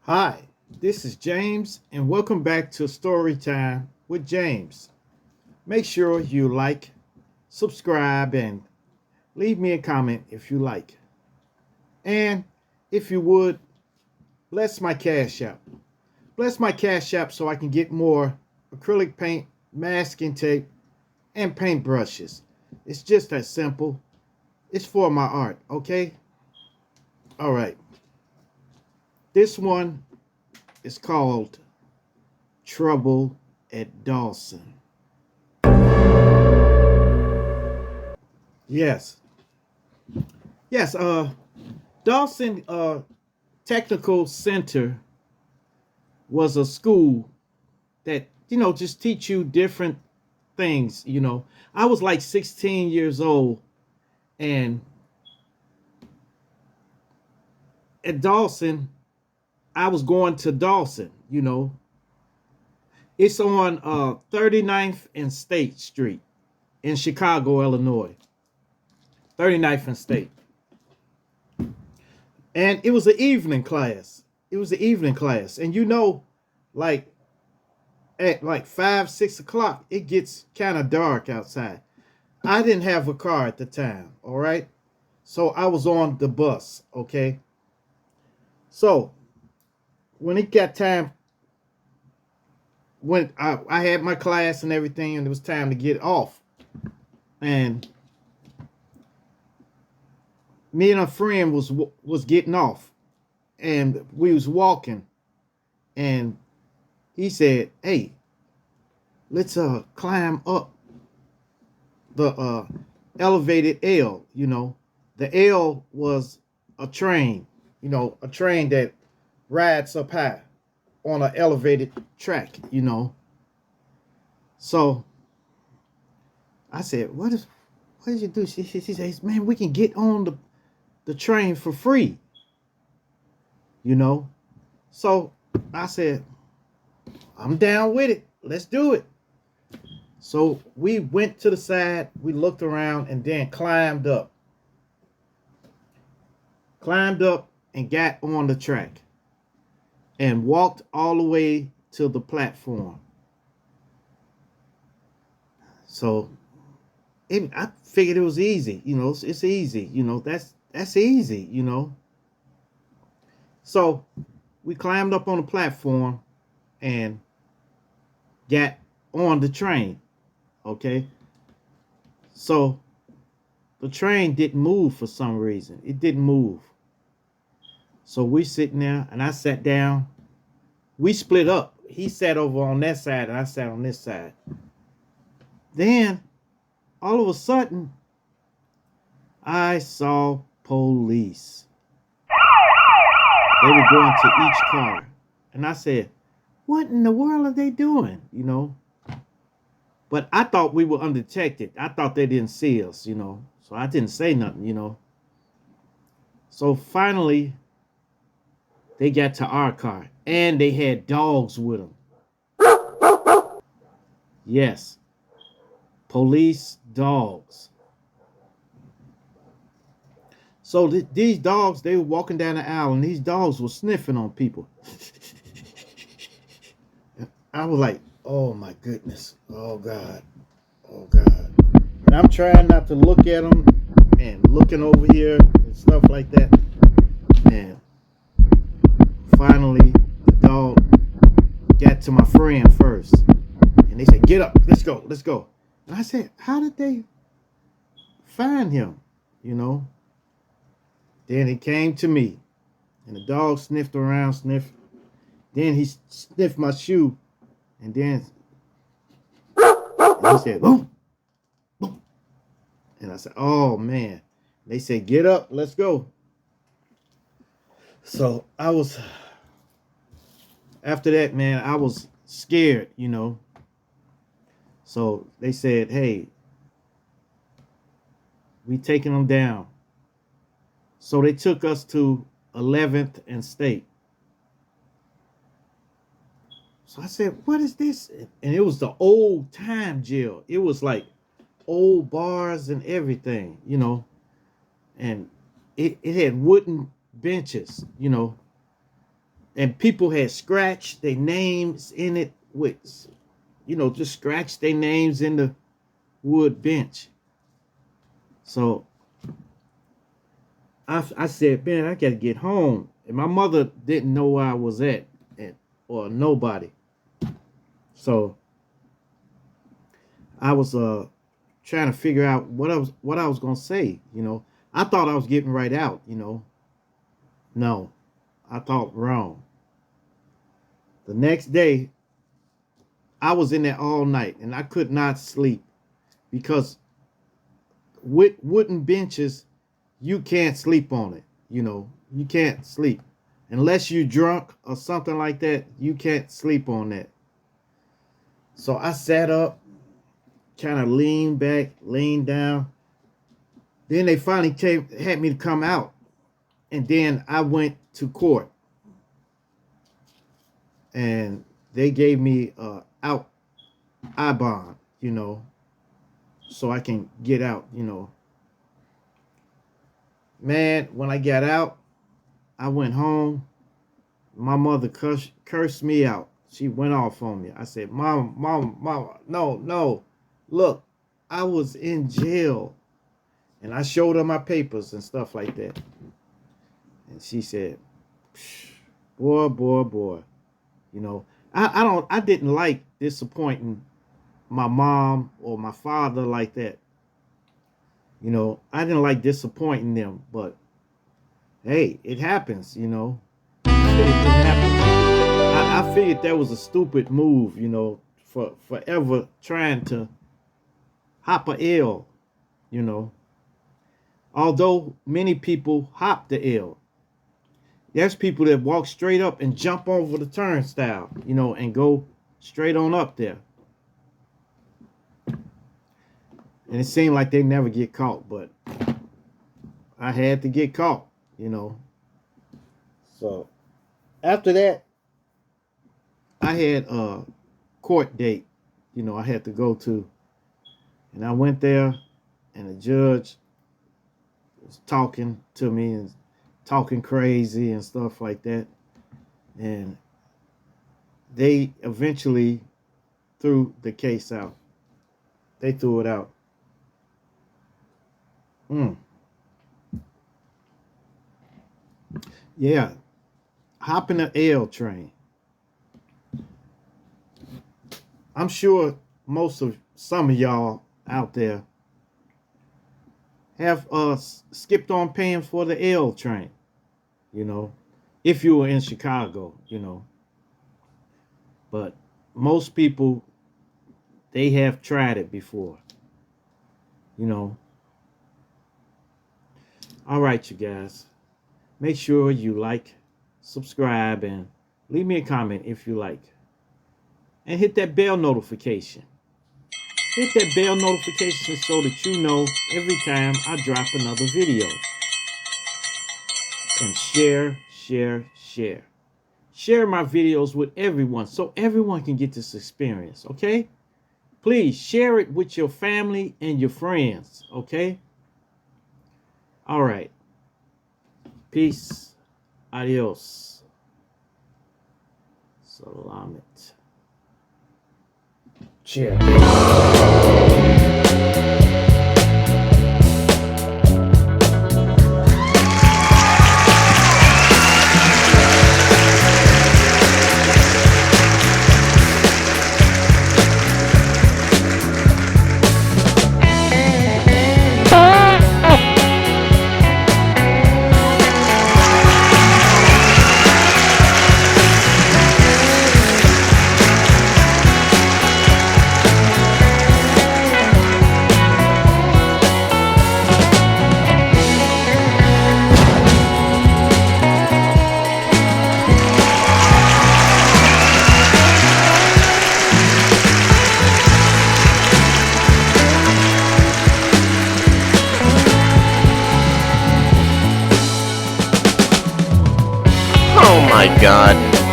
Hi, this is James, and welcome back to Storytime with James. Make sure you like, subscribe, and leave me a comment if you like. And if you would, bless my Cash App. Bless my Cash App so I can get more acrylic paint, masking tape, and paintbrushes. It's just that simple. It's for my art, okay? All right. This one is called Trouble at Dawson. Yes. Yes, Dawson Technical Center was a school that, just teach you different things. I was like 16 years old, and at Dawson, I was going to Dawson. It's on 39th and State Street in Chicago, Illinois. 39th and State. And it was an evening class. It was an evening class. And like at like 5, 6 o'clock, it gets kind of dark outside. I didn't have a car at the time, all right? So I was on the bus, okay? So when it got time, when I had my class and everything, and it was time to get off, and me and a friend was getting off, and we was walking, and he said, "Hey, let's climb up the elevated L." The L was a train, a train that rides up high on an elevated track. So I said, what did you do? She says, man, we can get on the train for free. So I said, I'm down with it. Let's do it. So we went to the side, we looked around, and then climbed up. Climbed up and got on the track and walked all the way to the platform. So I figured it was easy. It's easy. That's easy. So we climbed up on the platform and got on the train. Okay. So the train didn't move for some reason. It didn't move. So we sitting there, and I sat down. We split up. He sat over on that side, and I sat on this side. Then all of a sudden, I saw police. They were going to each car. And I said, what in the world are they doing? But I thought we were undetected. I thought they didn't see us. So I didn't say nothing. So finally, they got to our car. And they had dogs with them. Yes. Police dogs. So these dogs, they were walking down the aisle, and these dogs were sniffing on people. I was like, oh my goodness. Oh God. Oh God. And I'm trying not to look at them and looking over here and stuff like that. And finally, the dog got to my friend first. And they said, get up, let's go, let's go. And I said, how did they find him? Then he came to me. And the dog sniffed around, sniffed. Then he sniffed my shoe. And then he said, boom, boom. And I said, oh man. They said, get up, let's go. So after that, man, I was scared. So they said, hey, we taking them down. So they took us to 11th and State. So I said, what is this? And it was the old time jail. It was like old bars and everything. And it had wooden benches. and people had scratched their names in it with, just scratched their names in the wood bench. So I said, man, I gotta get home. And my mother didn't know where I was at or nobody. So I was trying to figure out what I was gonna say. I thought I was getting right out. No, I thought wrong. The next day, I was in there all night and I could not sleep because with wooden benches, you can't sleep on it. You can't sleep unless you're drunk or something like that. You can't sleep on that. So I sat up, kind of leaned back, leaned down. Then they finally had me to come out. And then I went to court. And they gave me out I bond, so I can get out, Man, when I got out, I went home. My mother cursed me out. She went off on me. I said, Mom, no. Look, I was in jail. And I showed her my papers and stuff like that. And she said, boy. I didn't like disappointing my mom or my father like that. I didn't like disappointing them, but hey, it happens, It happens. I figured that was a stupid move, for forever trying to hop a L, Although many people hop the L. There's people that walk straight up and jump over the turnstile, and go straight on up there. And it seemed like they never get caught, but I had to get caught, So after that, I had a court date, I had to go to. And I went there, and the judge was talking to me and talking crazy and stuff like that. And they eventually threw the case out. They threw it out. Yeah. Hopping the L train. I'm sure some of y'all out there have skipped on paying for the L train, if you were in Chicago, But most people, they have tried it before, All right, you guys. Make sure you like, subscribe, and leave me a comment if you like. And hit that bell notification. Hit that bell notification so that you know every time I drop another video. And share. Share my videos with everyone so everyone can get this experience, okay? Please share it with your family and your friends, okay? All right. Peace. Adios. Salamat. Cheers. Oh my god.